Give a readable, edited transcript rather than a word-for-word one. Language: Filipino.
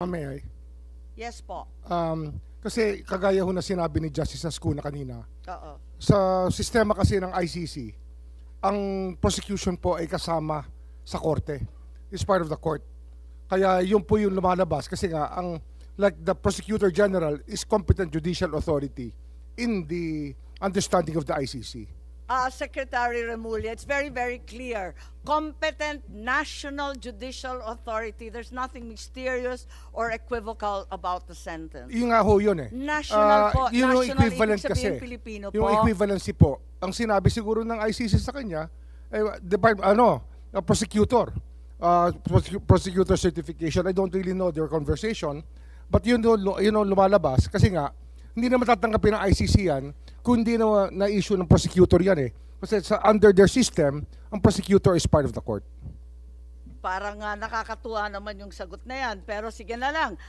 May I? Yes po. Kasi kagaya ho na sinabi ni Justice Ascuna kanina, Oo. sa sistema kasi ng ICC, ang prosecution po ay kasama sa korte. It's part of the court. Kaya yun po yung lumalabas kasi nga like the Prosecutor General is competent judicial authority in the understanding of the ICC. Secretary Remulla, it's very, very clear. Competent national judicial authority. There's nothing mysterious or equivocal about the sentence. Yung nga ho yun eh. National po. Yun yung National, equivalent ibig sabihin kasi. Pilipino po. Yung equivalency po. Ang sinabi siguro ng ICC sa kanya, prosecutor. Prosecutor certification. I don't really know their conversation. But yun lumalabas. Kasi nga, hindi na matatanggapin ng ICC yan kung hindi na-issue ng prosecutor yan eh. Kasi under their system, ang prosecutor is part of the court. Parang nakakatuwa naman yung sagot na yan. Pero sige na lang.